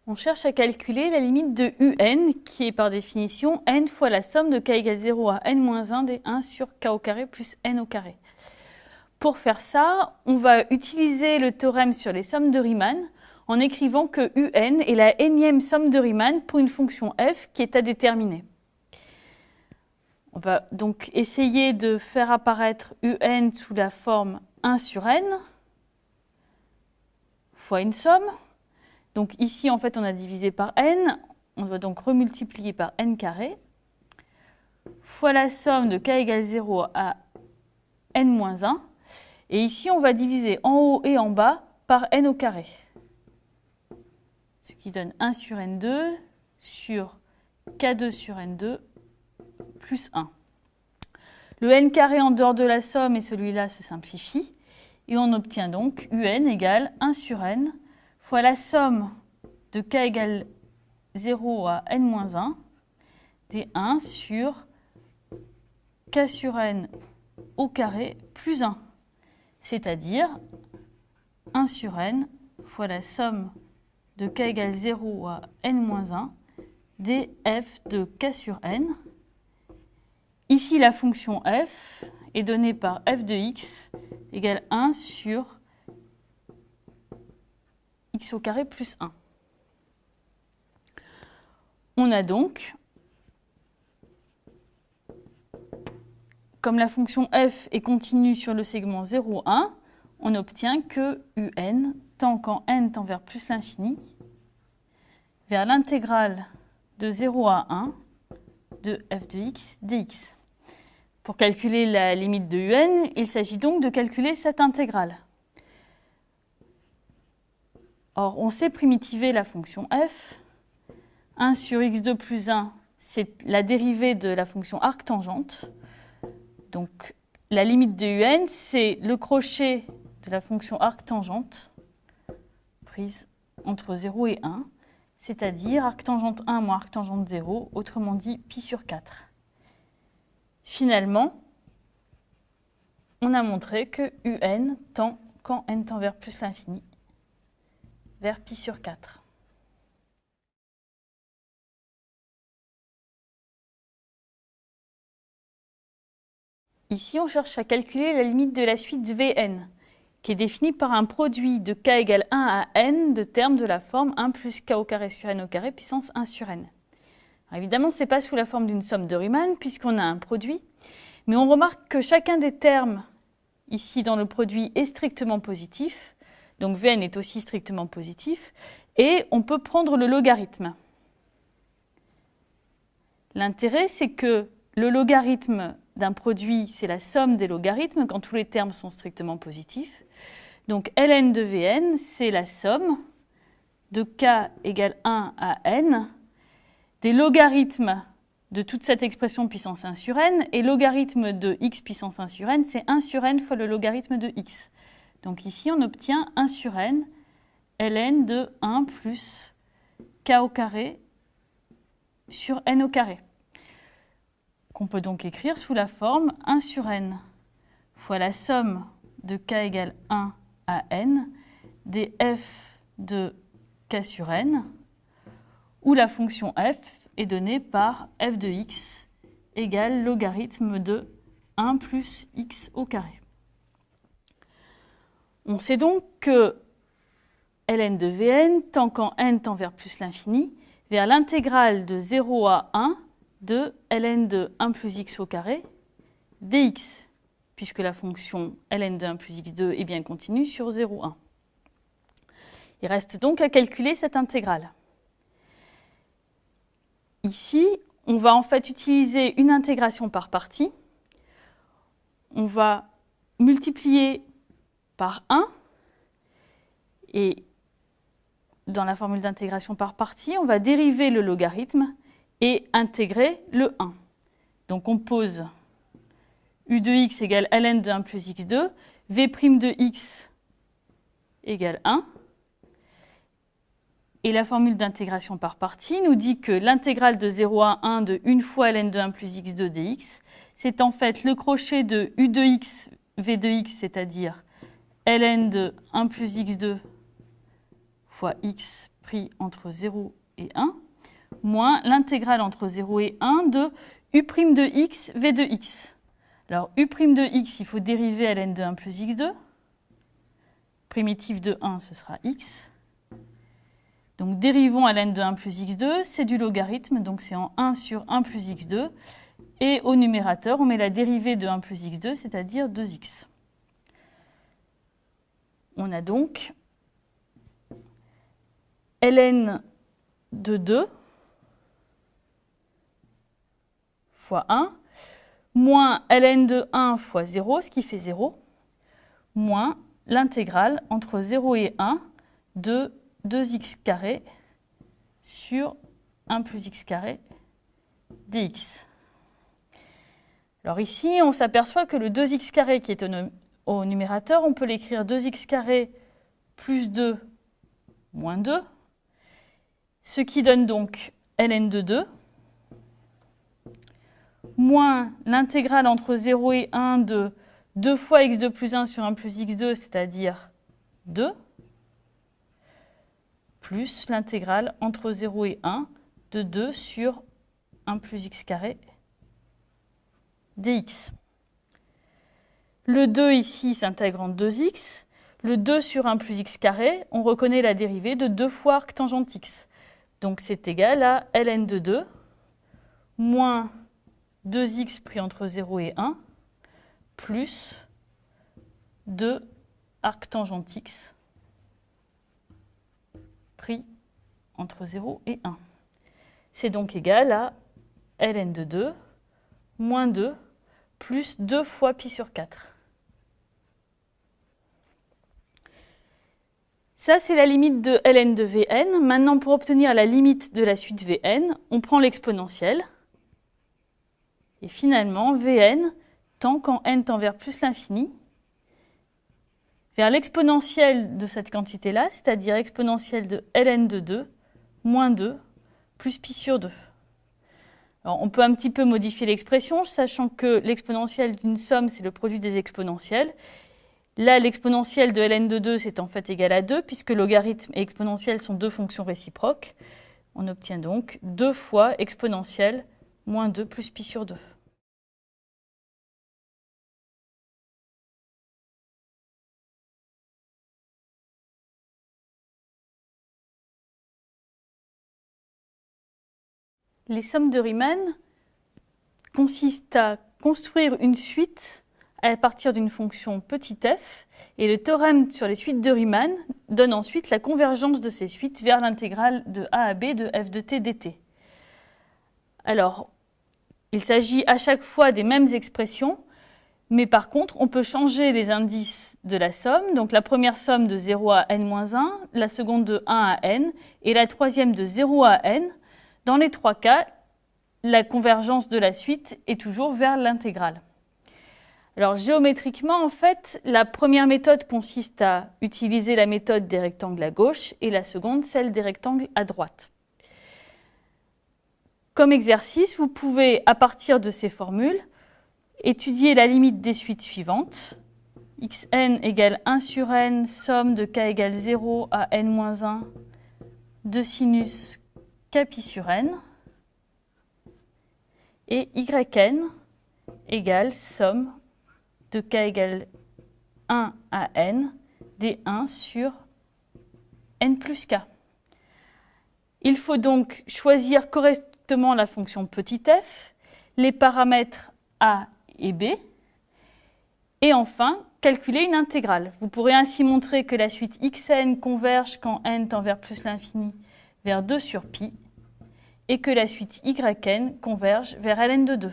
On cherche à calculer la limite de un, qui est par définition n fois la somme de k égale 0 à n-1 des 1 sur k au carré plus n au carré. Pour faire ça, on va utiliser le théorème sur les sommes de Riemann en écrivant que un est la énième somme de Riemann pour une fonction f qui est à déterminer. On va donc essayer de faire apparaître un sous la forme 1 sur n fois une somme. Donc ici, en fait, on a divisé par n, on doit donc remultiplier par n carré, fois la somme de k égale 0 à n-1. Et ici, on va diviser en haut et en bas par n au carré. Ce qui donne 1 sur n2 sur k2 sur n2 plus 1. Le n carré en dehors de la somme et celui-là se simplifie. Et on obtient donc un égale 1 sur n fois la somme de k égale 0 à n-1 des 1 sur k sur n au carré plus 1. C'est-à-dire 1 sur n fois la somme de k égale 0 à n-1 des f de k sur n. Ici, la fonction f est donnée par f de x égale 1 sur x au carré plus 1. On a donc, comme la fonction f est continue sur le segment 0, 1, on obtient que un, tant quand n tend vers plus l'infini, vers l'intégrale de 0 à 1 de f de x dx. Pour calculer la limite de un, il s'agit donc de calculer cette intégrale. Or, on sait primitiver la fonction f. 1 sur x2 plus 1, c'est la dérivée de la fonction arctangente. Donc, la limite de un, c'est le crochet de la fonction arctangente prise entre 0 et 1, c'est-à-dire arctangente 1 moins arctangente 0, autrement dit pi sur 4. Finalement, on a montré que un tend, quand n tend vers plus l'infini, vers pi sur 4. Ici, on cherche à calculer la limite de la suite de Vn, qui est définie par un produit de k égale 1 à n de termes de la forme 1 plus k au carré sur n au carré puissance 1 sur n. Alors évidemment, ce n'est pas sous la forme d'une somme de Riemann, puisqu'on a un produit, mais on remarque que chacun des termes ici dans le produit est strictement positif, donc Vn est aussi strictement positif, et on peut prendre le logarithme. L'intérêt, c'est que le logarithme d'un produit, c'est la somme des logarithmes quand tous les termes sont strictement positifs. Donc ln de Vn, c'est la somme de k égale 1 à n des logarithmes de toute cette expression puissance 1 sur n, et logarithme de x puissance 1 sur n, c'est 1 sur n fois le logarithme de x. Donc ici, on obtient 1 sur n, ln de 1 plus k au carré sur n au carré, qu'on peut donc écrire sous la forme 1 sur n fois la somme de k égale 1 à n des f de k sur n, où la fonction f est donnée par f de x égale logarithme de 1 plus x au carré. On sait donc que ln de Vn tend quand n tend vers plus l'infini, vers l'intégrale de 0 à 1 de ln de 1 plus x au carré dx, puisque la fonction ln de 1 plus x2 est bien continue sur 0, 1. Il reste donc à calculer cette intégrale. Ici, on va en fait utiliser une intégration par partie. On va multiplier par 1, et dans la formule d'intégration par partie, on va dériver le logarithme et intégrer le 1. Donc on pose u de x égale ln de 1 plus x2, v' de x égale 1. Et la formule d'intégration par partie nous dit que l'intégrale de 0 à 1 de 1 fois ln de 1 plus x2 dx, c'est en fait le crochet de u de x, v de x, c'est-à-dire ln de 1 plus x2 fois x pris entre 0 et 1, moins l'intégrale entre 0 et 1 de u' de x, v de x. Alors, u' de x, il faut dériver ln de 1 plus x2. Primitif de 1, ce sera x. Donc, dérivons ln de 1 plus x2, c'est du logarithme, donc c'est en 1 sur 1 plus x2. Et au numérateur, on met la dérivée de 1 plus x2, c'est-à-dire 2x. On a donc ln de 2 fois 1, moins ln de 1 fois 0, ce qui fait 0, moins l'intégrale entre 0 et 1 de 2x carré sur 1 plus x carré dx. Alors ici, on s'aperçoit que le 2x carré qui est au numérateur, on peut l'écrire 2x carré plus 2 moins 2, ce qui donne donc ln de 2, moins l'intégrale entre 0 et 1 de 2 fois x2 plus 1 sur 1 plus x2, c'est-à-dire 2, plus l'intégrale entre 0 et 1 de 2 sur 1 plus x carré dx. Le 2 ici s'intègre en 2x. Le 2 sur 1 plus x carré, on reconnaît la dérivée de 2 fois arctangente x. Donc c'est égal à ln de 2 moins 2x pris entre 0 et 1 plus 2 arctangente x pris entre 0 et 1. C'est donc égal à ln de 2 moins 2 plus 2 fois pi sur 4. Ça, c'est la limite de ln de Vn. Maintenant, pour obtenir la limite de la suite Vn, on prend l'exponentielle. Et finalement, Vn tend, quand n tend vers plus l'infini, vers l'exponentielle de cette quantité-là, c'est-à-dire exponentielle de ln de 2 moins 2 plus pi sur 2. Alors, on peut un petit peu modifier l'expression, sachant que l'exponentielle d'une somme, c'est le produit des exponentielles. Là, l'exponentielle de ln de 2, c'est en fait égal à 2, puisque logarithme et exponentielle sont deux fonctions réciproques. On obtient donc 2 fois exponentielle moins 2 plus pi sur 2. Les sommes de Riemann consistent à construire une suite à partir d'une fonction petit f, et le théorème sur les suites de Riemann donne ensuite la convergence de ces suites vers l'intégrale de a à b de f de t dt. Alors, il s'agit à chaque fois des mêmes expressions, mais par contre, on peut changer les indices de la somme. Donc la première somme de 0 à n-1, la seconde de 1 à n, et la troisième de 0 à n. Dans les trois cas, la convergence de la suite est toujours vers l'intégrale. Alors géométriquement, en fait, la première méthode consiste à utiliser la méthode des rectangles à gauche et la seconde, celle des rectangles à droite. Comme exercice, vous pouvez, à partir de ces formules, étudier la limite des suites suivantes. Xn égale 1 sur n, somme de k égale 0 à n-1 de sinus k pi sur n. Et yn égale somme de k égale 1 à n d1 sur n plus k. Il faut donc choisir correctement la fonction petit f, les paramètres a et b, et enfin calculer une intégrale. Vous pourrez ainsi montrer que la suite xn converge quand n tend vers plus l'infini vers 2 sur pi, et que la suite yn converge vers ln de 2.